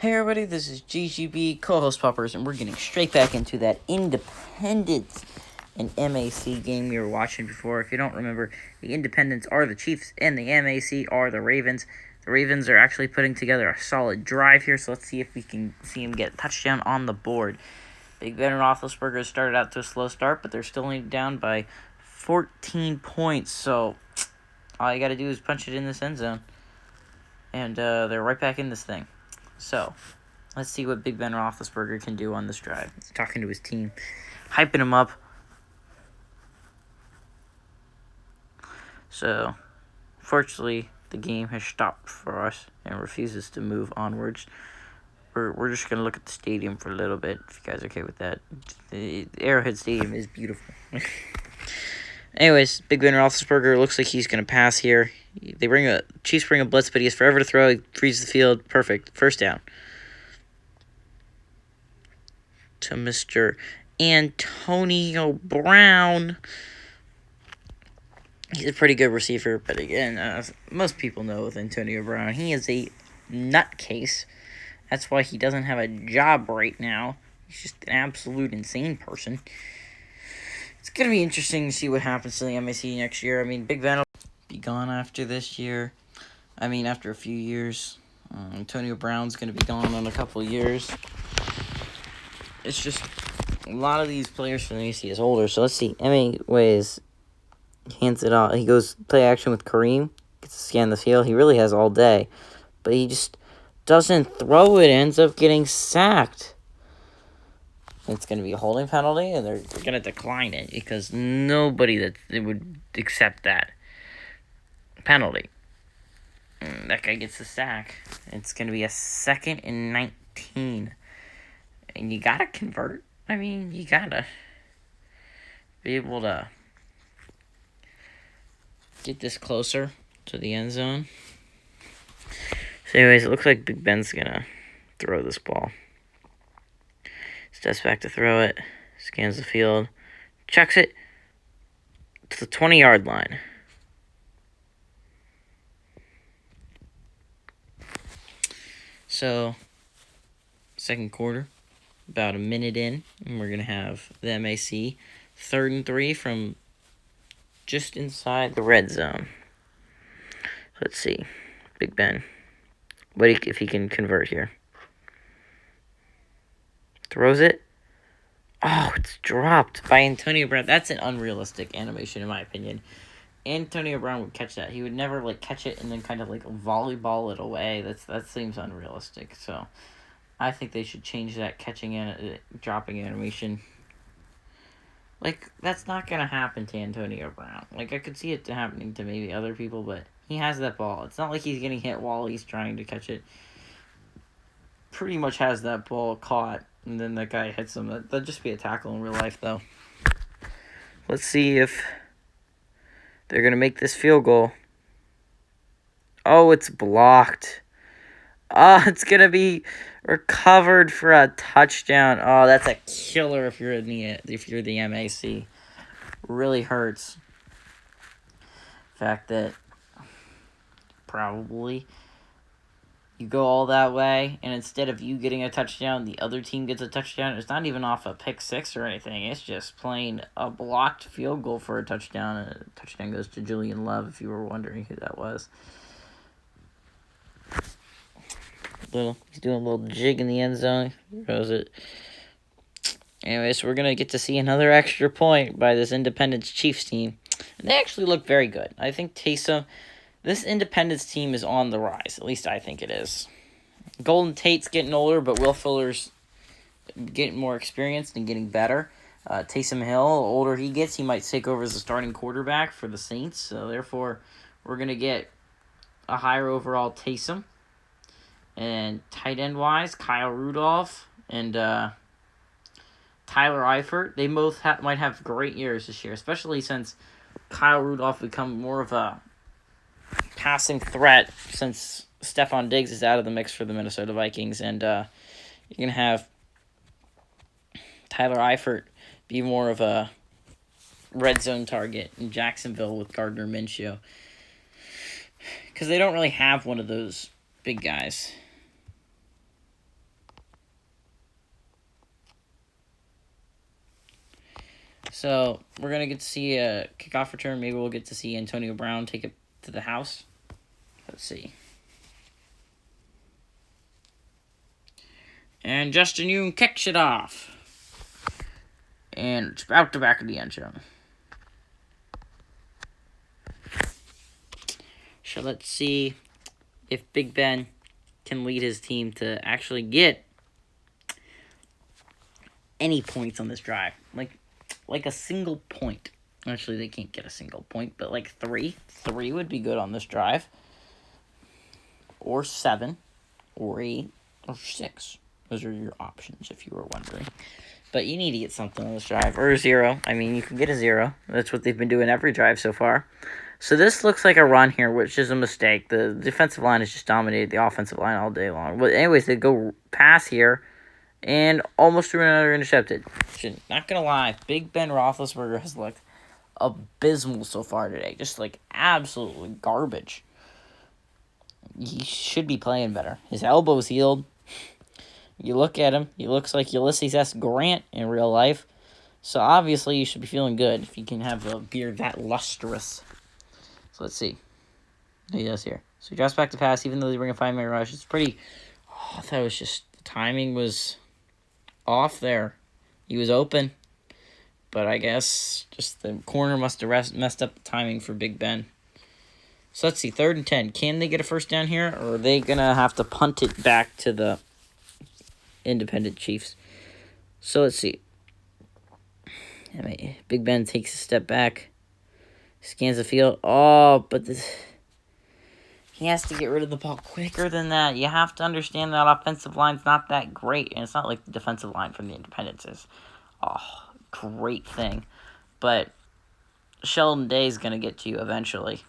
Hey everybody, this is GGB, co-host Poppers, and we're getting straight back into that Independence and MAC game we were watching before. If you don't remember, the Independents are the Chiefs and the MAC are the Ravens. The Ravens are actually putting together a solid drive here, so let's see if we can see them get a touchdown on the board. Big Ben and Roethlisberger started out to a slow start, but they're still only down by 14 points, so all you got to do is punch it in this end zone, and they're right back in this thing. So, let's see what Big Ben Roethlisberger can do on this drive. He's talking to his team, hyping him up. So, fortunately, the game has stopped for us and refuses to move onwards. We're just going to look at the stadium for a little bit, if you guys are okay with that. The Arrowhead Stadium is beautiful. Anyways, Big Ben Roethlisberger looks like he's going to pass here. Chiefs bring a blitz, but he has forever to throw. He frees the field. Perfect. First down. To Mr. Antonio Brown. He's a pretty good receiver, but again, most people know with Antonio Brown, he is a nutcase. That's why he doesn't have a job right now. He's just an absolute insane person. It's going to be interesting to see what happens to the MAC next year. I mean, Big Ben will be gone after this year. After a few years. Antonio Brown's going to be gone in a couple of years. It's just a lot of these players from the MAC is older. So let's see. Anyways, hands it off. He goes play action with Kareem. Gets to scan the field. He really has all day. But he just doesn't throw it. Ends up getting sacked. It's going to be a holding penalty, and they're going to decline it because nobody would accept that penalty. That guy gets the sack. It's going to be a 2nd and 19. And you got to convert. You got to be able to get this closer to the end zone. So anyways, it looks like Big Ben's going to throw this ball. Steps back to throw it. Scans the field. Chucks it to the 20-yard line. So, second quarter, about a minute in, and we're going to have the MAC 3rd and 3 from just inside the red zone. Let's see. Big Ben. If he can convert here. Throws it. Oh, it's dropped by Antonio Brown. That's an unrealistic animation, in my opinion. Antonio Brown would catch that. He would never catch it and then kind of volleyball it away. That seems unrealistic. So, I think they should change that catching and dropping animation. That's not gonna happen to Antonio Brown. I could see it happening to maybe other people, but he has that ball. It's not like he's getting hit while he's trying to catch it. Pretty much has that ball caught, and then that guy hits him. That'd just be a tackle in real life, though. Let's see if they're going to make this field goal. Oh, it's blocked. Oh, it's going to be recovered for a touchdown. Oh, that's a killer if you're the MAC. Really hurts. The fact that probably you go all that way, and instead of you getting a touchdown, the other team gets a touchdown. It's not even off a pick six or anything. It's just plain a blocked field goal for a touchdown. And a touchdown goes to Julian Love, if you were wondering who that was. He's doing a little jig in the end zone. Throws it. Anyways, we're going to get to see another extra point by this Independence Chiefs team. And they actually look very good. I think Taysom... This Independence team is on the rise. At least I think it is. Golden Tate's getting older, but Will Fuller's getting more experienced and getting better. Taysom Hill, the older he gets, he might take over as the starting quarterback for the Saints. So, therefore, we're going to get a higher overall Taysom. And tight end-wise, Kyle Rudolph and Tyler Eifert. They both might have great years this year, especially since Kyle Rudolph become more of a passing threat since Stephon Diggs is out of the mix for the Minnesota Vikings, and you're going to have Tyler Eifert be more of a red zone target in Jacksonville with Gardner Minshew. Because they don't really have one of those big guys. So we're going to get to see a kickoff return. Maybe we'll get to see Antonio Brown take it to the house. Let's see. And Justin Yoon kicks it off. And it's out the back of the end zone. So let's see if Big Ben can lead his team to actually get any points on this drive. Like a single point. Actually, they can't get a single point, but like 3. 3 would be good on this drive. Or 7. Or 8. Or 6. Those are your options if you were wondering. But you need to get something on this drive. Or a 0. I mean, you can get a 0. That's what they've been doing every drive so far. So this looks like a run here, which is a mistake. The defensive line has just dominated the offensive line all day long. But anyways, they go pass here. And almost threw another intercepted. Not going to lie, Big Ben Roethlisberger has looked abysmal so far today. Just like absolutely garbage. He should be playing better. His elbow's healed. You look at him, he looks like Ulysses S. Grant in real life. So obviously you should be feeling good if you can have a beard that lustrous. So let's see what he does here. So he drops back to pass, even though they bring a 5-man rush. It's pretty... Oh, I thought it was just... The timing was off there. He was open. But I guess just the corner must have messed up the timing for Big Ben. So let's see, 3rd and 10. Can they get a first down here? Or are they going to have to punt it back to the Independent Chiefs? So let's see. Big Ben takes a step back. Scans the field. Oh, but he has to get rid of the ball quicker than that. You have to understand that offensive line's not that great. And it's not like the defensive line from the Independents is great thing. But Sheldon Day is going to get to you eventually.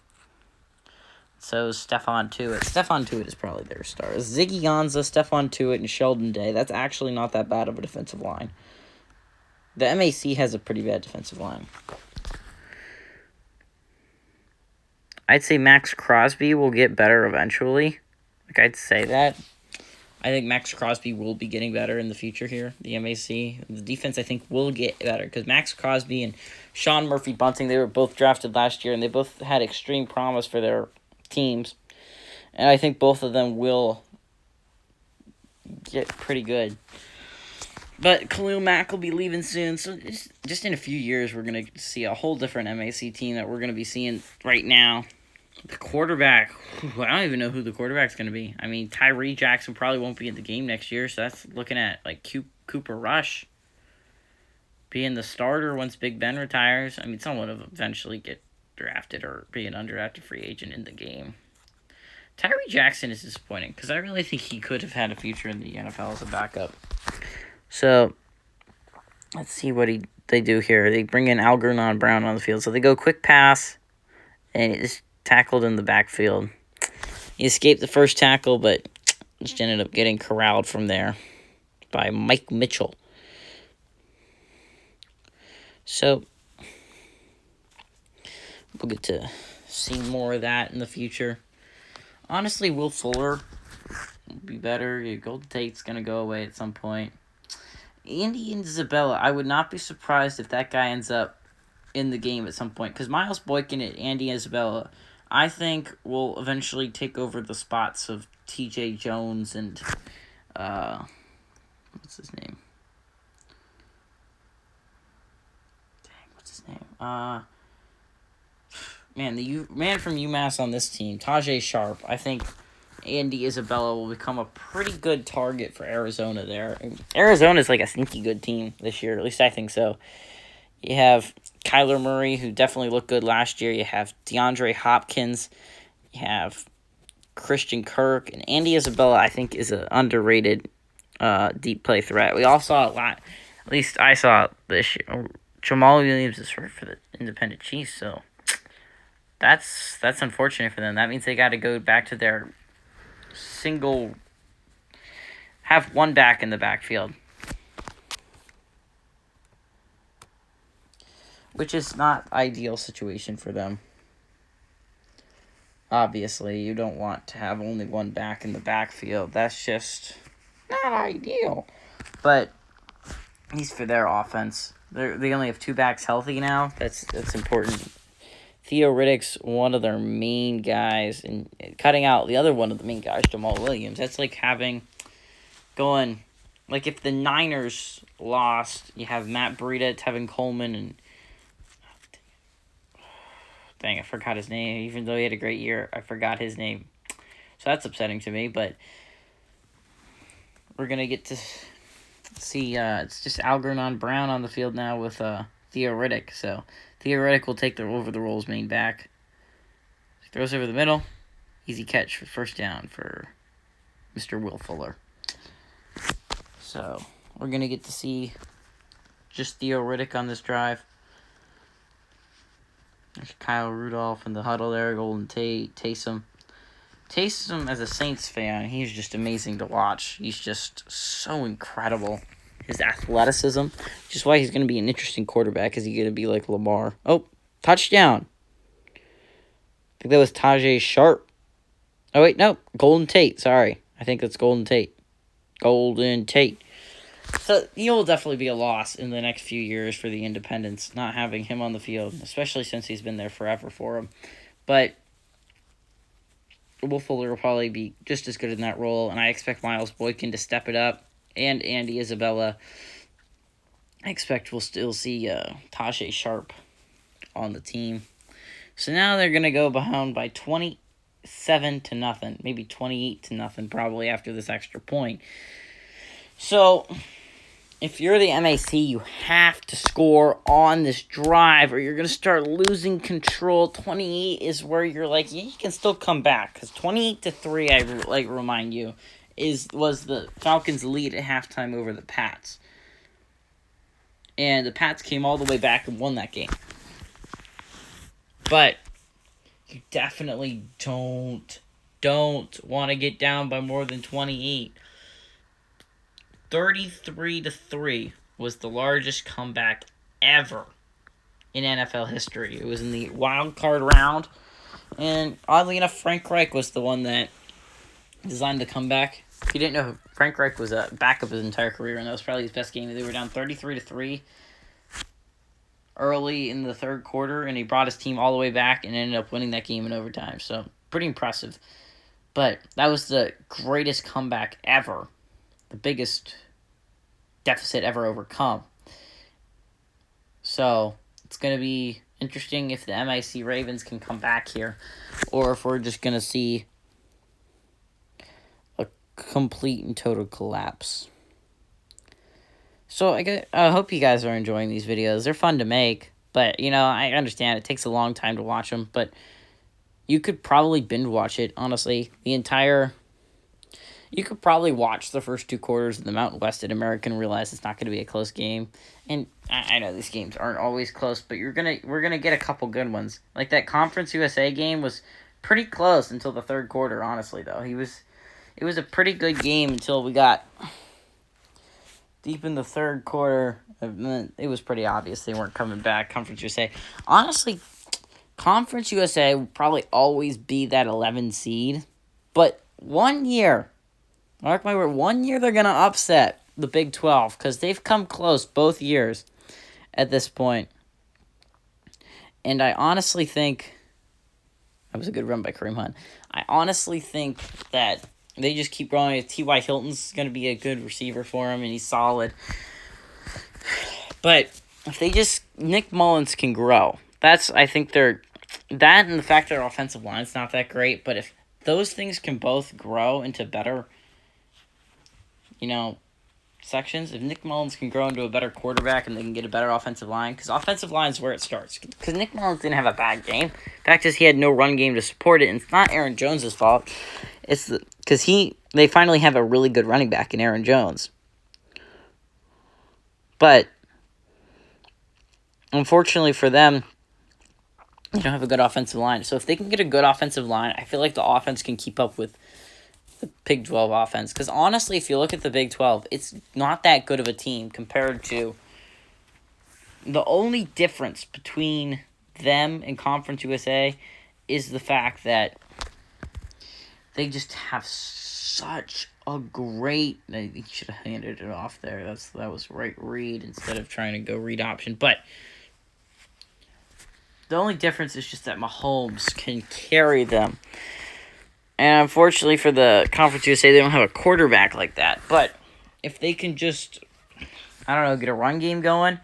So Stephon Tuitt. Stephon Tuitt is probably their star. Ziggy Ansah, Stephon Tuitt, and Sheldon Day. That's actually not that bad of a defensive line. The MAC has a pretty bad defensive line. I'd say Max Crosby will get better eventually. I'd say that. I think Max Crosby will be getting better in the future here, the MAC. The defense, I think, will get better because Max Crosby and Sean Murphy-Bunting, they were both drafted last year, and they both had extreme promise for their teams. And I think both of them will get pretty good. But Khalil Mack will be leaving soon, so just in a few years, we're going to see a whole different MAC team that we're going to be seeing right now. The quarterback, I don't even know who the quarterback's going to be. I mean, Tyree Jackson probably won't be in the game next year, so that's looking at like Cooper Rush being the starter once Big Ben retires. I mean, someone will eventually get drafted or be an undrafted free agent in the game. Tyree Jackson is disappointing because I really think he could have had a future in the NFL as a backup. So, let's see what they do here. They bring in Algernon Brown on the field. So they go quick pass, and it's tackled in the backfield. He escaped the first tackle, but just ended up getting corralled from there by Mike Mitchell. So, we'll get to see more of that in the future. Honestly, Will Fuller will be better. Golden Tate's going to go away at some point. Andy Isabella, I would not be surprised if that guy ends up in the game at some point. Because Miles Boykin and Andy Isabella, I think, will eventually take over the spots of TJ Jones and, what's his name? The man from UMass on this team, Tajay Sharp. I think Andy Isabella will become a pretty good target for Arizona there. Arizona's like a sneaky good team this year, at least I think so. You have Kyler Murray, who definitely looked good last year. You have DeAndre Hopkins. You have Christian Kirk. And Andy Isabella, I think, is an underrated deep play threat. We all saw it at least I saw it this year. Jamal Williams is hurt for the Independent Chiefs, so that's unfortunate for them. That means they got to go back to their have one back in the backfield, which is not ideal situation for them. Obviously, you don't want to have only one back in the backfield. That's just not ideal. But at least for their offense, They only have 2 backs healthy now. That's important. Theo Riddick's one of their main guys, and cutting out the other one of the main guys, Jamal Williams. That's like going, like if the Niners lost, you have Matt Breida, Tevin Coleman, and dang, I forgot his name. Even though he had a great year, I forgot his name. So that's upsetting to me, but we're going to get to see, it's just Algernon Brown on the field now with Theo Riddick. So Theo Riddick will take over the role's main back. Throws over the middle. Easy catch for first down for Mr. Will Fuller. So we're going to get to see just Theo Riddick on this drive. There's Kyle Rudolph in the huddle there, Golden Tate, Taysom. Taysom, as a Saints fan, he's just amazing to watch. He's just so incredible. His athleticism, which is why he's going to be an interesting quarterback. Is he going to be like Lamar? Oh, touchdown. I think that was Tajay Sharp. Oh, wait, no. Golden Tate, sorry. I think that's Golden Tate. Golden Tate. So he will definitely be a loss in the next few years for the Independents, not having him on the field, especially since he's been there forever for him. But Will Fuller will probably be just as good in that role, and I expect Miles Boykin to step it up, and Andy Isabella. I expect we'll still see Tajay Sharp on the team. So now they're going to go behind by 27-0, maybe 28-0 probably after this extra point. So if you're the MAC, you have to score on this drive or you're going to start losing control. 28 is where you're like, yeah, you can still come back. Because 28-3, I remind you, was the Falcons' lead at halftime over the Pats. And the Pats came all the way back and won that game. But you definitely don't want to get down by more than 28. 33-3 was the largest comeback ever in NFL history. It was in the wild card round, and oddly enough, Frank Reich was the one that designed the comeback. If you didn't know, Frank Reich was a backup his entire career, and that was probably his best game. They were down 33-3 early in the third quarter, and he brought his team all the way back and ended up winning that game in overtime. So pretty impressive. But that was the greatest comeback ever. The biggest deficit ever overcome. So it's going to be interesting if the MIC Ravens can come back here, or if we're just going to see a complete and total collapse. So I hope you guys are enjoying these videos. They're fun to make, but I understand it takes a long time to watch them, but you could probably binge watch it, honestly. You could probably watch the first 2 quarters of the Mountain West at American and realize it's not going to be a close game. And I know these games aren't always close, but we're gonna get a couple good ones. Like that Conference USA game was pretty close until the third quarter, honestly, though. It was a pretty good game until we got deep in the third quarter. It was pretty obvious they weren't coming back. Conference USA. Honestly, Conference USA will probably always be that 11 seed. But one year, mark my word, one year they're going to upset the Big 12 because they've come close both years at this point. And I honestly think that was a good run by Kareem Hunt. I honestly think that they just keep growing. T.Y. Hilton's going to be a good receiver for him, and he's solid. But if Nick Mullins can grow. I think that and the fact their offensive line's not that great, but if those things can both grow into better, sections, if Nick Mullins can grow into a better quarterback and they can get a better offensive line, because offensive line is where it starts. Because Nick Mullins didn't have a bad game. The fact is he had no run game to support it, and it's not Aaron Jones' fault. It's because they finally have a really good running back in Aaron Jones. But unfortunately for them, they don't have a good offensive line. So if they can get a good offensive line, I feel like the offense can keep up with the Big 12 offense. Because honestly, if you look at the Big 12, it's not that good of a team compared to the only difference between them and Conference USA is the fact that they just have such a great. He should have handed it off there. That was right read instead of trying to go read option. But the only difference is just that Mahomes can carry them. And unfortunately for the Conference USA, they don't have a quarterback like that. But if they can just, I don't know, get a run game going.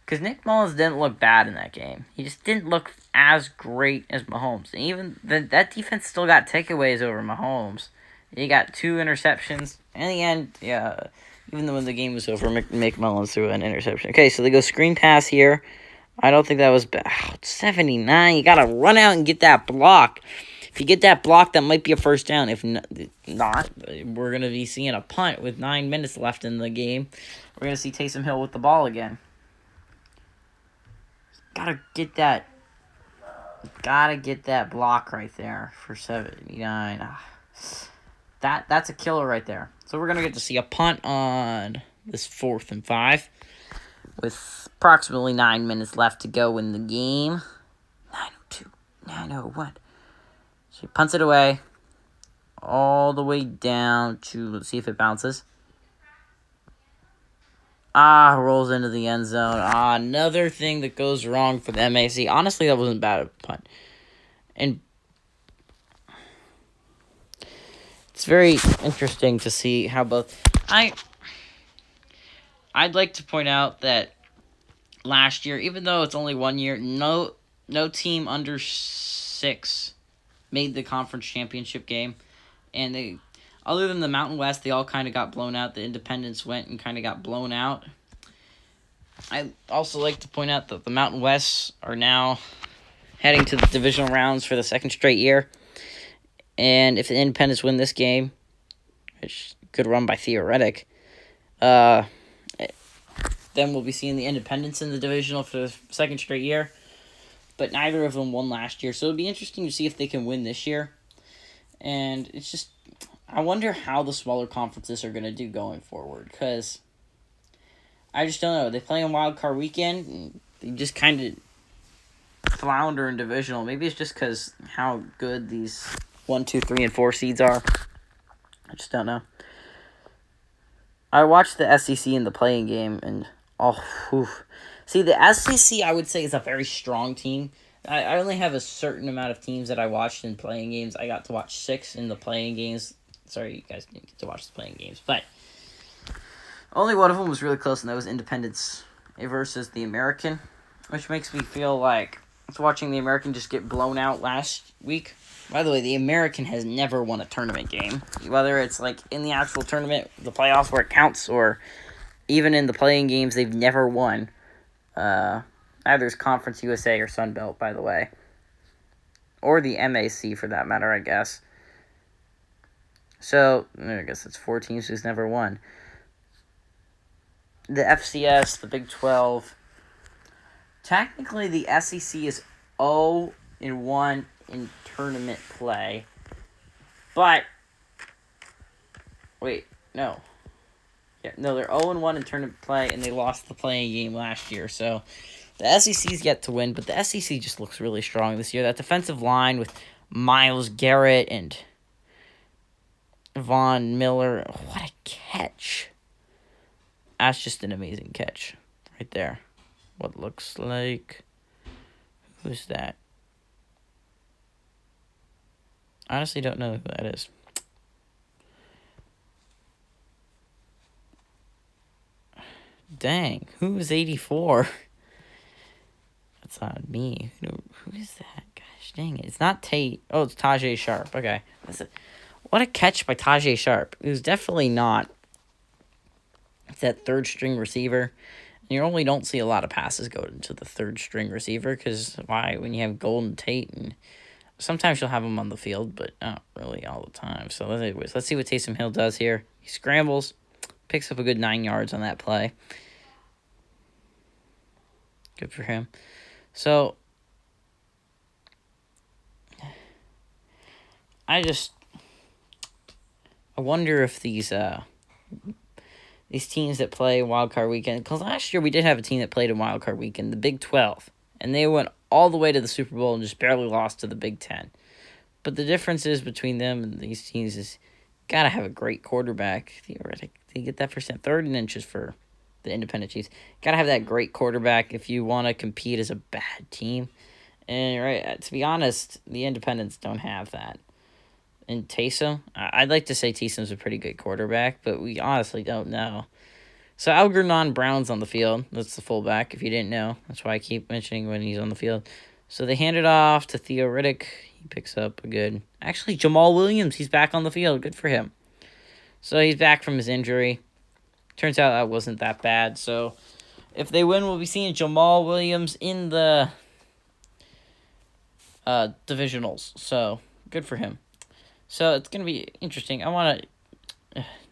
Because Nick Mullins didn't look bad in that game. He just didn't look as great as Mahomes. And even that defense still got takeaways over Mahomes. He got 2 interceptions. In the end, yeah, even though when the game was over, Nick Mullins threw an interception. Okay, so they go screen pass here. I don't think that was bad. 79. You got to run out and get that block. If you get that block, that might be a first down. If not, we're going to be seeing a punt with 9 minutes left in the game. We're going to see Taysom Hill with the ball again. Gotta get that block right there for 79. That's a killer right there. So we're gonna get to see a punt on this 4th and 5 with approximately 9 minutes left to go in the game. 9:02, 9:01. So he punts it away all the way down to, let's see if it bounces. Rolls into the end zone. Another thing that goes wrong for the MAC. Honestly, that wasn't bad of a punt. And it's very interesting to see how both... I'd like to point out that last year, even though it's only 1 year, no team under 6 made the conference championship game. And they... Other than the Mountain West, they all kind of got blown out. The Independents went and kind of got blown out. I also like to point out that the Mountain Wests are now heading to the divisional rounds for the 2nd straight year. And if the Independents win this game, which could run by Theoretic, then we'll be seeing the Independents in the divisional for the 2nd straight year. But neither of them won last year, so it'll be interesting to see if they can win this year. And it's just... I wonder how the smaller conferences are going to do going forward, because I just don't know. They play on Wild Card Weekend, and they just kind of flounder in divisional. Maybe it's just because how good these 1, 2, 3, and 4 seeds are. I just don't know. I watched the SEC in the playing game, and see, the SEC I would say is a very strong team. I only have a certain amount of teams that I watched in playing games. I got to watch 6 in the playing games. Sorry, you guys didn't get to watch the playing games, but only one of them was really close, and that was Independence versus the American, which makes me feel like I was watching the American just get blown out last week. By the way, the American has never won a tournament game, whether it's like in the actual tournament, the playoffs where it counts, or even in the playing games, they've never won. Either it's Conference USA or Sun Belt, by the way, or the MAC for that matter, I guess. So, I guess it's 4 teams who's never won. The FCS, the Big 12. Technically, the SEC is 0-1 in tournament play. But, wait, no. Yeah, no, they're 0-1 in tournament play, and they lost the playing game last year. So, the SEC's yet to win, but the SEC just looks really strong this year. That defensive line with Myles Garrett and Von Miller. What a catch. That's just an amazing catch right there. What looks like... Who's that? I honestly don't know who that is. Dang, who is 84? That's not me. Who is that? Gosh dang it. It's not Tate. Oh, it's Tajay Sharp. Okay. That's it. What a catch by Tajay Sharp. It was definitely not that 3rd-string receiver. You normally don't see a lot of passes go into the 3rd-string receiver, because why? When you have Golden Tate, and sometimes you'll have him on the field, but not really all the time. So anyways, let's see what Taysom Hill does here. He scrambles, picks up a good 9 yards on that play. Good for him. So, I wonder if these teams that play Wild Card Weekend, because last year we did have a team that played in Wild Card Weekend, the Big 12, and they went all the way to the Super Bowl and just barely lost to the Big 10. But the difference is between them and these teams is Gotta have a great quarterback. Theoretic. They get that percent. Third and inches for the independent Chiefs. Gotta have that great quarterback if you want to compete as a bad team. And right, to be honest, the independents don't have that. And Taysom, I'd like to say Taysom's a pretty good quarterback, but we honestly don't know. So Algernon Brown's on the field. That's the fullback, if you didn't know. That's why I keep mentioning when he's on the field. So they hand it off to Theo Riddick. He picks up a good... Actually, Jamal Williams, he's back on the field. Good for him. So he's back from his injury. Turns out that wasn't that bad. So if they win, we'll be seeing Jamal Williams in the divisionals. So good for him. So it's going to be interesting. I want to...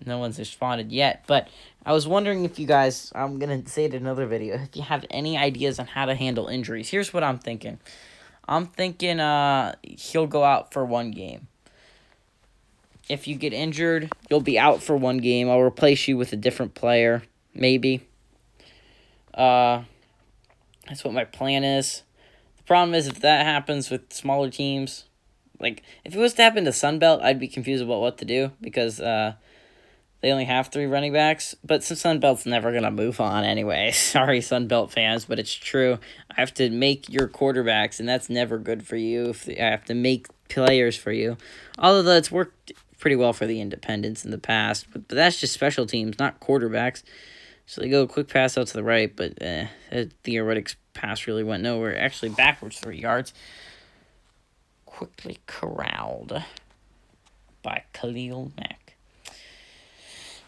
No one's responded yet, but I was wondering if you guys, I'm going to say it in another video, if you have any ideas on how to handle injuries. Here's what I'm thinking. I'm thinking he'll go out for one game. If you get injured, you'll be out for one game. I'll replace you with a different player, maybe. That's what my plan is. The problem is if that happens with smaller teams, like if it was to happen to Sunbelt, I'd be confused about what to do because they only have 3 running backs, but since Sunbelt's never going to move on anyway. Sorry, Sunbelt fans, but it's true. I have to make your quarterbacks, and that's never good for you. If I have to make players for you. Although it's worked pretty well for the independents in the past, but that's just special teams, not quarterbacks. So they go quick pass out to the right, but Theoretic's pass really went nowhere. Actually, backwards 3 yards. Quickly corralled by Khalil Mack,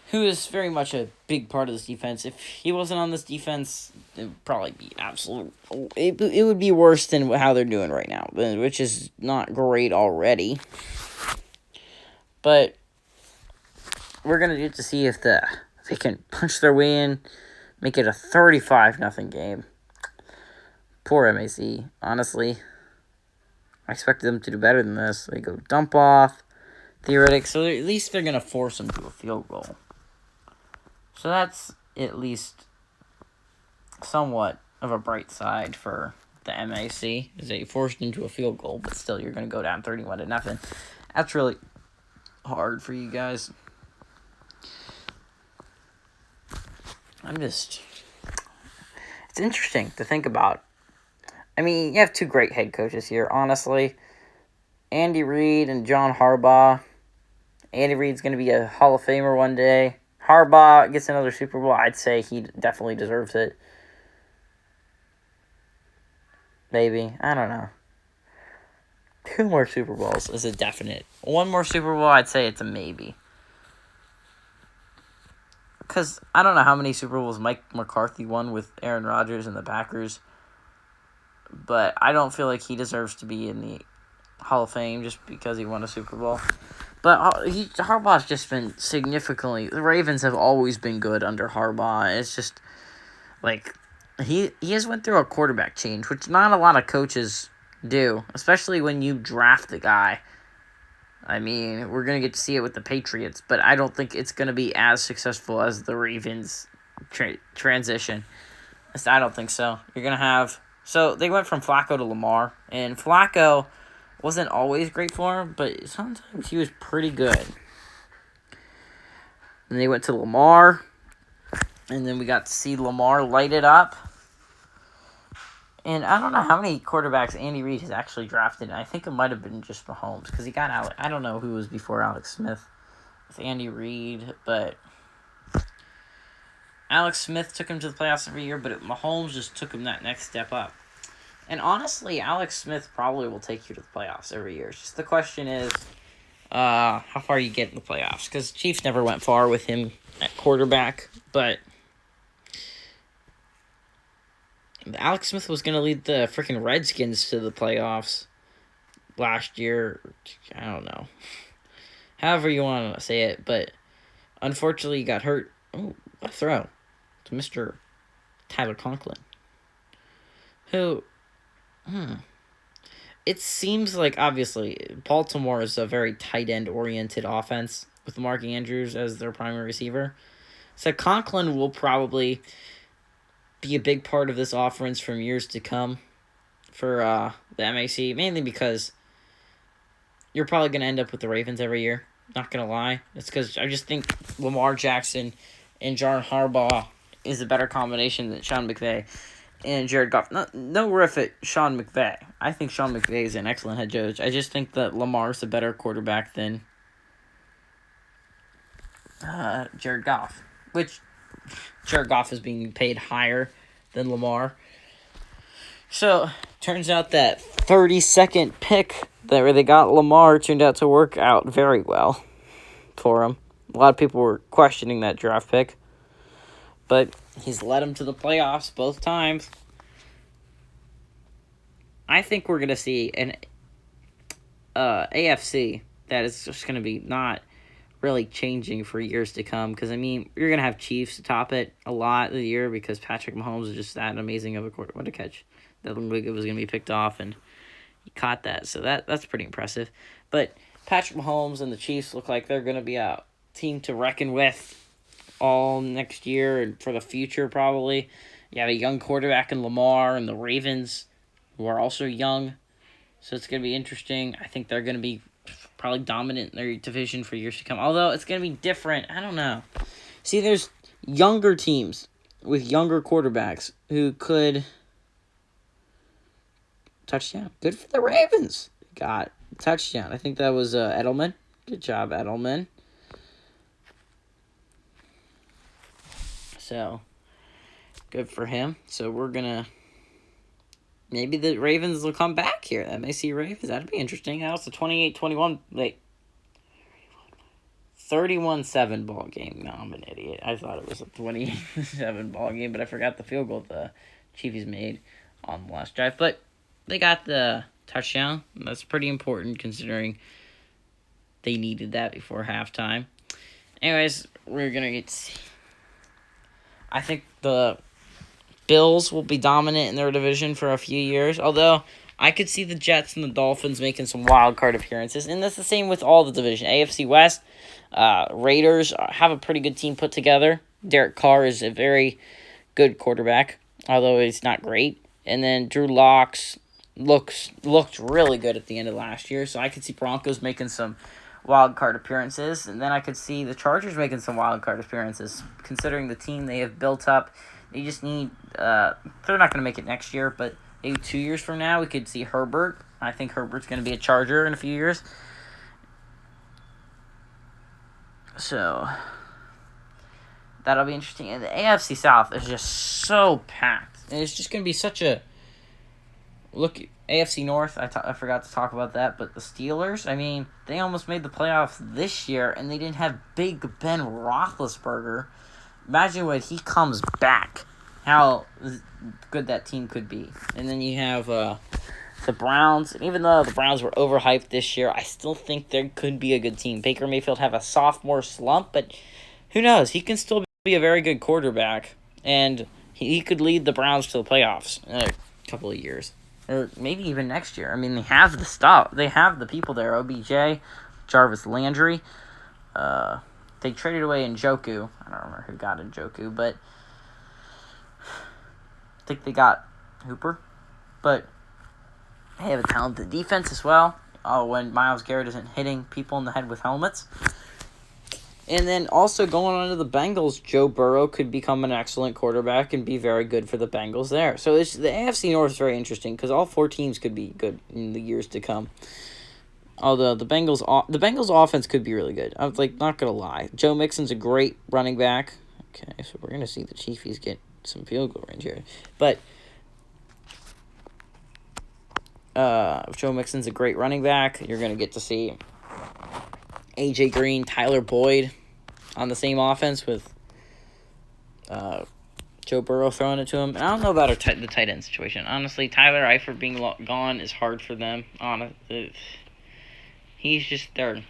who is very much a big part of this defense. If he wasn't on this defense, it would probably be absolute... It would be worse than how they're doing right now, which is not great already. But we're going to get to see if they can punch their way in, make it a 35-0 game. Poor MAC, honestly. I expected them to do better than this. They go dump off, Theoretic, so at least they're going to force them to a field goal. So that's at least somewhat of a bright side for the MAC, is they forced into a field goal, but still you're going to go down 31-0. That's really hard for you guys. It's interesting to think about. I mean, you have 2 great head coaches here, honestly. Andy Reid and John Harbaugh. Andy Reid's going to be a Hall of Famer one day. Harbaugh gets another Super Bowl. I'd say he definitely deserves it. Maybe. I don't know. 2 more Super Bowls is a definite. 1 more Super Bowl, I'd say it's a maybe. Because I don't know how many Super Bowls Mike McCarthy won with Aaron Rodgers and the Packers. But I don't feel like he deserves to be in the Hall of Fame just because he won a Super Bowl. But Harbaugh's just been significantly... The Ravens have always been good under Harbaugh. It's just, like, he has went through a quarterback change, which not a lot of coaches do, especially when you draft the guy. I mean, we're going to get to see it with the Patriots, but I don't think it's going to be as successful as the Ravens transition. I don't think so. You're going to have... So, they went from Flacco to Lamar, and Flacco wasn't always great for him, but sometimes he was pretty good. And they went to Lamar, and then we got to see Lamar light it up. And I don't know how many quarterbacks Andy Reid has actually drafted. I think it might have been just Mahomes, because he got Alex. I don't know who was before Alex Smith with Andy Reid, but Alex Smith took him to the playoffs every year, but Mahomes just took him that next step up. And honestly, Alex Smith probably will take you to the playoffs every year. It's just the question is how far you get in the playoffs. Because Chiefs never went far with him at quarterback. But Alex Smith was going to lead the freaking Redskins to the playoffs last year. I don't know. However you want to say it. But unfortunately, he got hurt. Oh, what a throw to Mr. Tyler Conklin. Who... It seems like, obviously, Baltimore is a very tight end-oriented offense with Mark Andrews as their primary receiver. So Conklin will probably be a big part of this offense from years to come for the MAC, mainly because you're probably going to end up with the Ravens every year. Not going to lie. It's because I just think Lamar Jackson and John Harbaugh is a better combination than Sean McVay and Jared Goff. No riff at Sean McVay. I think Sean McVay is an excellent head coach. I just think that Lamar's a better quarterback than Jared Goff. Which Jared Goff is being paid higher than Lamar. So, turns out that 32nd pick that where they got Lamar turned out to work out very well for him. A lot of people were questioning that draft pick, but he's led them to the playoffs both times. I think we're going to see an AFC that is just going to be not really changing for years to come, because, I mean, you're going to have Chiefs to top it a lot of the year because Patrick Mahomes is just that amazing of a quarterback. What a catch. That looked like it was going to be picked off, and he caught that, so that's pretty impressive. But Patrick Mahomes and the Chiefs look like they're going to be a team to reckon with all next year and for the future, probably. You have a young quarterback in Lamar and the Ravens, who are also young, so it's going to be interesting. I think they're going to be probably dominant in their division for years to come, although it's going to be different. I don't know. See, there's younger teams with younger quarterbacks who could... Touchdown. Good for the Ravens. Got touchdown. I think that was Edelman. Good job, Edelman. So, good for him. So, we're going to... Maybe the Ravens will come back here. That may see Ravens. That'd be interesting. That was a 28-21... Wait. 31-7 ball game. No, I'm an idiot. I thought it was a 27 ball game, but I forgot the field goal the Chiefs made on the last drive. But... they got the touchdown. That's pretty important considering they needed that before halftime. Anyways, we're going to get... I think the Bills will be dominant in their division for a few years. Although, I could see the Jets and the Dolphins making some wild card appearances. And that's the same with all the division. AFC West, Raiders have a pretty good team put together. Derek Carr is a very good quarterback, although he's not great. And then Drew Locks looked really good at the end of last year, so I could see Broncos making some wild card appearances, and then I could see the Chargers making some wild card appearances, considering the team they have built up. They just need, they're not going to make it next year, but maybe 2 years from now, we could see Herbert. I think Herbert's going to be a Charger in a few years. So, that'll be interesting. And the AFC South is just so packed, and it's just going to be such a... Look, AFC North, I forgot to talk about that, but the Steelers, I mean, they almost made the playoffs this year, and they didn't have Big Ben Roethlisberger. Imagine when he comes back, how good that team could be. And then you have the Browns, and even though the Browns were overhyped this year, I still think there could be a good team. Baker Mayfield have a sophomore slump, but who knows? He can still be a very good quarterback, and he could lead the Browns to the playoffs in a couple of years. Or maybe even next year. I mean, they have the stuff. They have the people there. OBJ, Jarvis Landry. They traded away Njoku. I don't remember who got Njoku, but I think they got Hooper. But they have a talented defense as well. When Myles Garrett isn't hitting people in the head with helmets. And then also going on to the Bengals, Joe Burrow could become an excellent quarterback and be very good for the Bengals there. So the AFC North is very interesting because all four teams could be good in the years to come. Although the Bengals offense could be really good. I'm not gonna lie. Joe Mixon's a great running back. Okay, so we're gonna see the Chiefs get some field goal range here, but Joe Mixon's a great running back. You're gonna get to see AJ Green, Tyler Boyd on the same offense with Joe Burrow throwing it to him. And I don't know about the tight end situation. Honestly, Tyler Eifert being gone is hard for them. He's just their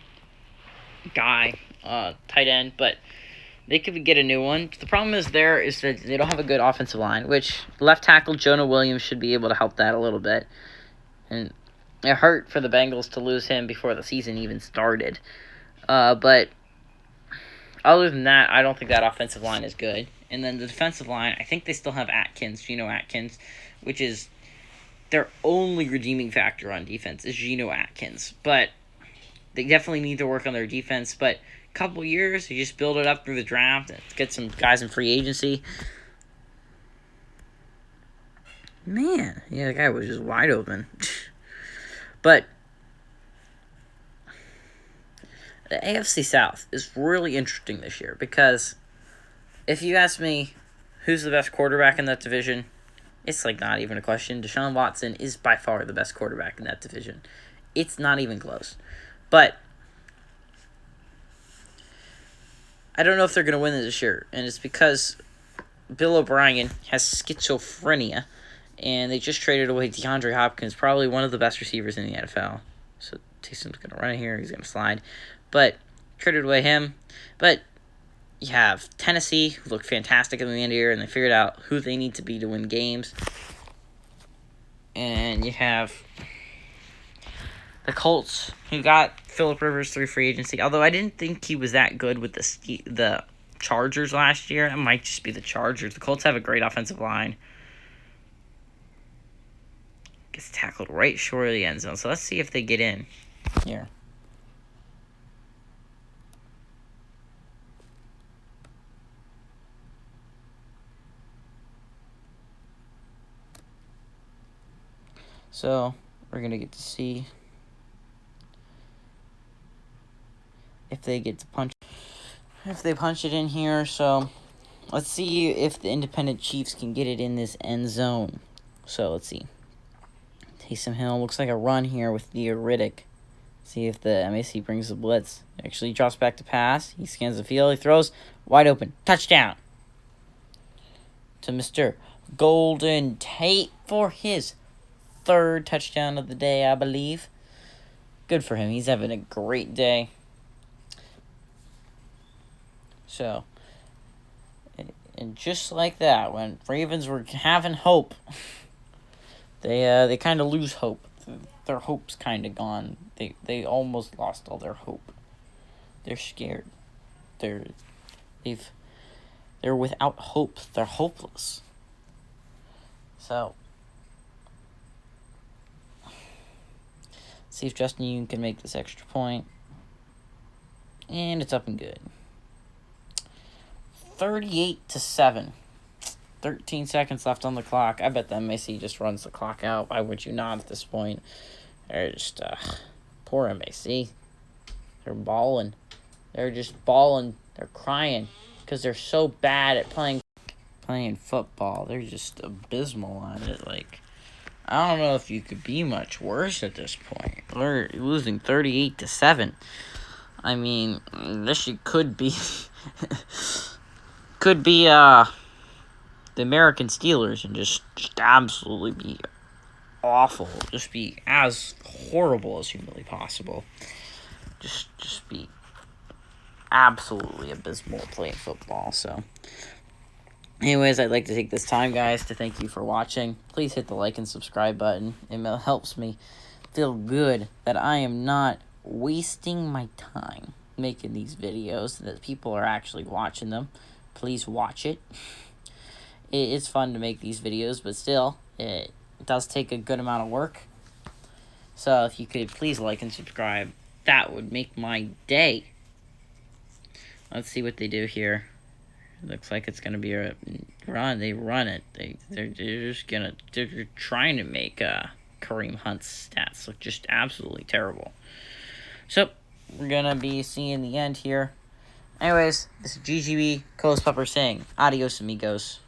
guy, tight end, but they could get a new one. The problem is that they don't have a good offensive line, which left tackle Jonah Williams should be able to help that a little bit. And it hurt for the Bengals to lose him before the season even started. But other than that, I don't think that offensive line is good. And then the defensive line, I think they still have Geno Atkins, which is their only redeeming factor on defense is Geno Atkins. But They definitely need to work on their defense, but a couple years, you just build it up through the draft and get some guys in free agency. Man, yeah, the guy was just wide open. But the AFC South is really interesting this year because if you ask me who's the best quarterback in that division, it's like not even a question. Deshaun Watson is by far the best quarterback in that division. It's not even close. But I don't know if they're going to win this year, and it's because Bill O'Brien has schizophrenia, and they just traded away DeAndre Hopkins, probably one of the best receivers in the NFL. So Taysom's going to run here, he's going to slide. But traded away him. But you have Tennessee, who looked fantastic at the end of the year, and they figured out who they need to be to win games. And you have the Colts, who got Phillip Rivers through free agency. Although I didn't think he was that good with the Chargers last year. It might just be the Chargers. The Colts have a great offensive line. Gets tackled right short of the end zone. So let's see if they get in here. So we're going to get to see if they get to punch. If they punch it in here. So let's see if the independent Chiefs can get it in this end zone. So let's see. Taysom Hill looks like a run here with Theo Riddick. See if the MAC brings the blitz. Actually drops back to pass. He scans the field. He throws. Wide open. Touchdown. To Mr. Golden Tate for his third touchdown of the day, I believe. Good for him. He's having a great day. So, and just like that, when Ravens were having hope, they kind of lose hope. Their hope's kind of gone. They almost lost all their hope. They're scared. They're without hope. They're hopeless. So, see if Justin Yoon can make this extra point. And it's up and good. 38-7. 13 seconds left on the clock. I bet the MAC just runs the clock out. Why would you not at this point? They're just, poor MAC. They're balling. They're just balling. They're crying because they're so bad at playing football. They're just abysmal at it. Like, I don't know if you could be much worse at this point. They're losing 38-7. I mean, this could be the American Steelers and just absolutely be awful. Just be as horrible as humanly possible. Just be absolutely abysmal at playing football. So, anyways, I'd like to take this time, guys, to thank you for watching. Please hit the like and subscribe button. It helps me feel good that I am not wasting my time making these videos, that people are actually watching them. Please watch it. It's fun to make these videos, but still, it does take a good amount of work. So if you could please like and subscribe, that would make my day. Let's see what they do here. Looks like it's going to be a run. They run it. They're trying to make Kareem Hunt's stats look just absolutely terrible. So we're going to be seeing the end here. Anyways, this is GGB Coast Pupper saying adios, amigos.